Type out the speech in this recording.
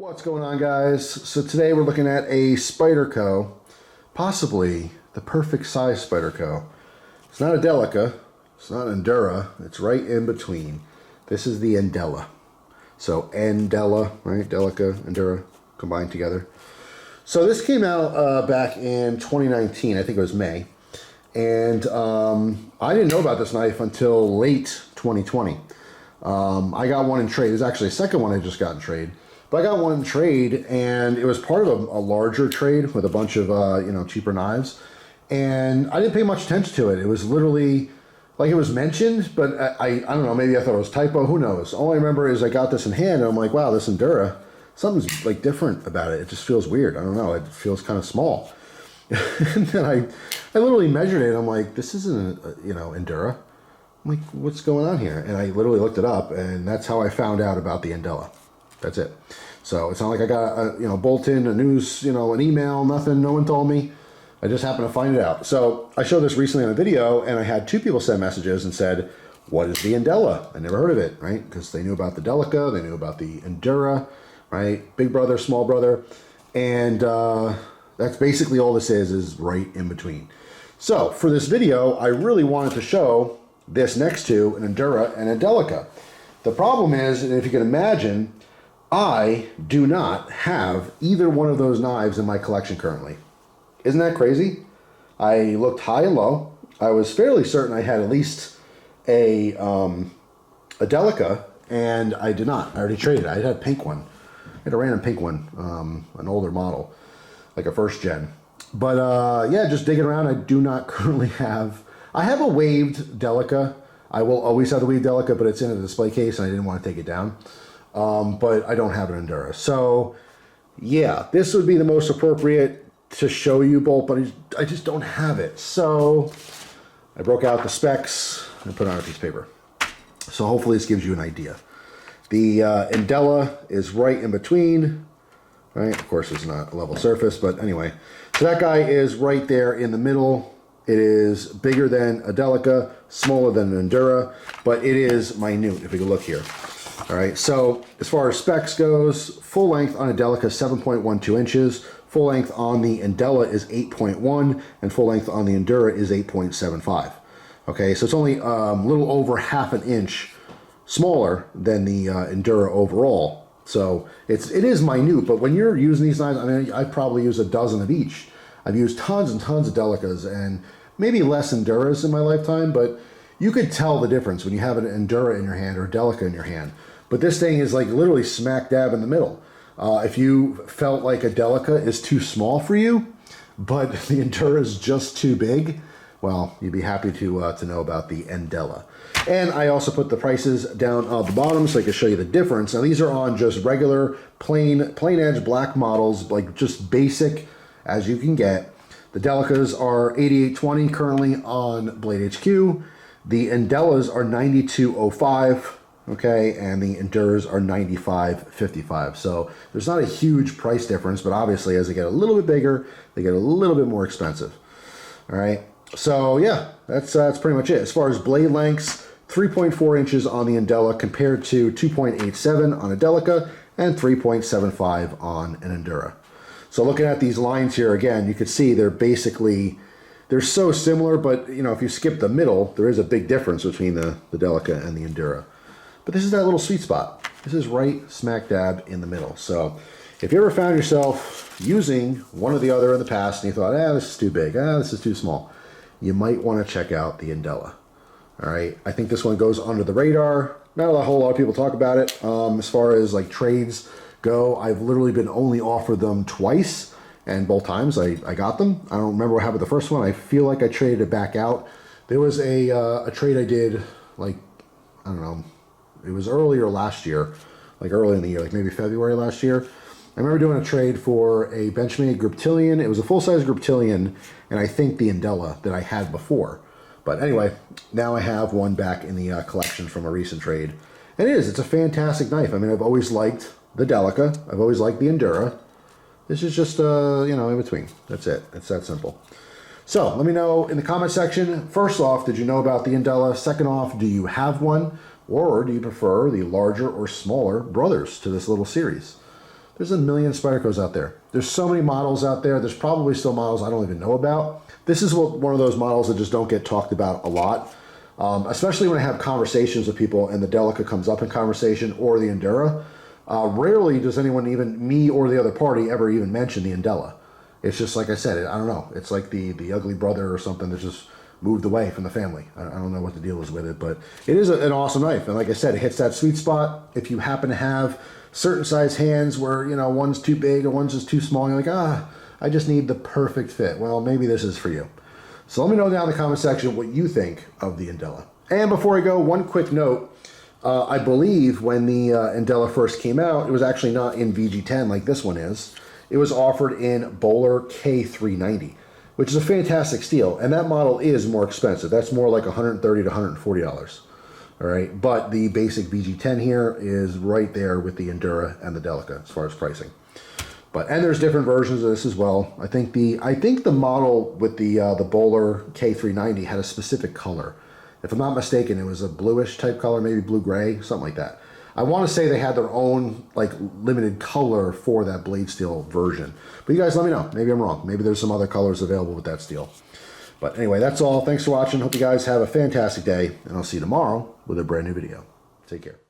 What's going on, guys? So today we're looking at a Spyderco, possibly the perfect size Spyderco. It's not a Delica, it's not an Endura, it's right in between. This is the Endela. So Endela, right? Delica, Endura combined together. So this came out back in 2019, I think it was May. And I didn't know about this knife until late 2020. I got one in trade. It was actually a second one I just got in trade. But I got one in trade, and it was part of a larger trade with a bunch of cheaper knives, and I didn't pay much attention to it. It was literally like it was mentioned, but I don't know. Maybe I thought it was typo. Who knows? All I remember is I got this in hand, and I'm like, wow, this Endura, something's like different about it. It just feels weird. I don't know. It feels kind of small. And then I literally measured it. I'm like, this isn't Endura. I'm like, what's going on here? And I literally looked it up, and that's how I found out about the Endela. That's it. So it's not like I got a bulletin, a news, an email, nothing. No one told me. I just happened to find it out. So I showed this recently on a video, and I had two people send messages and said, "What is the Endela?" I never heard of it, right? Because they knew about the Delica, they knew about the Endura, right? Big brother, small brother, and that's basically all this is right in between. So for this video, I really wanted to show this next to an Endura and a Delica. The problem is, and if you can imagine, I do not have either one of those knives in my collection currently. Isn't that crazy? I looked high and low. I was fairly certain I had at least a Delica, and I did not. I already traded. I had a pink one. I had a random pink one, an older model, like a first gen. But yeah, just digging around, I do not currently have. I have a waved Delica. I will always have the waved Delica, but it's in a display case, and I didn't want to take it down. But I don't have an Endura. So yeah, this would be the most appropriate to show you both, but I just don't have it. So I broke out the specs and put it on a piece of paper. So hopefully this gives you an idea. The Endela is right in between, right? Of course, it's not a level surface, but anyway. So that guy is right there in the middle. It is bigger than a Delica, smaller than an Endura, but it is minute, if you can look here. All right, so as far as specs goes, full length on a Delica 7.12 inches, full length on the Endela is 8.1, and full length on the Endura is 8.75. Okay, so it's only a little over half an inch smaller than the Endura overall. So it is minute, but when you're using these knives, I mean, I probably use a dozen of each. I've used tons and tons of Delicas and maybe less Enduras in my lifetime, but you could tell the difference when you have an Endura in your hand or a Delica in your hand. But this thing is like literally smack dab in the middle. If you felt like a Delica is too small for you, but the Endura is just too big, well, you'd be happy to know about the Endela. And I also put the prices down on the bottom so I can show you the difference. Now these are on just regular plain edge black models, like just basic as you can get. The Delicas are 8820 currently on BladeHQ. The Endelas are 9205. Okay, and the Enduras are 95.55. So there's not a huge price difference, but obviously as they get a little bit bigger, they get a little bit more expensive. All right, so yeah, that's pretty much it. As far as blade lengths, 3.4 inches on the Endela compared to 2.87 on a Delica and 3.75 on an Endura. So looking at these lines here again, you can see they're so similar, but if you skip the middle, there is a big difference between the Delica and the Endura. But this is that little sweet spot. This is right smack dab in the middle. So if you ever found yourself using one or the other in the past and you thought, this is too big, this is too small, you might want to check out the Endela. All right, I think this one goes under the radar. Not a whole lot of people talk about it. As far as like trades go, I've literally been only offered them twice, and both times I got them. I don't remember what happened with the first one. I feel like I traded it back out. There was a trade I did, like, I don't know, it was earlier last year, like early in the year, like maybe February last year. I remember doing a trade for a Benchmade Griptilian. It was a full-size Griptilian, and I think the Endela that I had before. But anyway, now I have one back in the collection from a recent trade. And it's a fantastic knife. I mean, I've always liked the Delica. I've always liked the Endura. This is just, in between. That's it. It's that simple. So let me know in the comment section. First off, did you know about the Endela? Second off, do you have one? Or do you prefer the larger or smaller brothers to this little series? There's a million Spydercos out there. There's so many models out there. There's probably still models I don't even know about. This is one of those models that just don't get talked about a lot, especially when I have conversations with people and the Delica comes up in conversation or the Endura. Rarely does anyone, even me or the other party, ever even mention the Endela. It's just like I said, I don't know. It's like the ugly brother or something that just moved away from the family. I don't know what the deal is with it, but it is an awesome knife. And like I said, it hits that sweet spot. If you happen to have certain size hands where, you know, one's too big or one's just too small, and you're like, I just need the perfect fit. Well, maybe this is for you. So let me know down in the comment section what you think of the Endela. And before I go, one quick note. I believe when the Endela first came out, it was actually not in VG10 like this one is. It was offered in Bowler K390, which is a fantastic steel. And that model is more expensive. That's more like $130 to $140. All right, but the basic VG10 here is right there with the Endura and the Delica as far as pricing. And there's different versions of this as well. I think the model with the Bowler K390 had a specific color. If I'm not mistaken, it was a bluish type color, maybe blue-gray, something like that. I want to say they had their own like limited color for that blade steel version. But you guys let me know. Maybe I'm wrong. Maybe there's some other colors available with that steel. But anyway, that's all. Thanks for watching. Hope you guys have a fantastic day, and I'll see you tomorrow with a brand new video. Take care.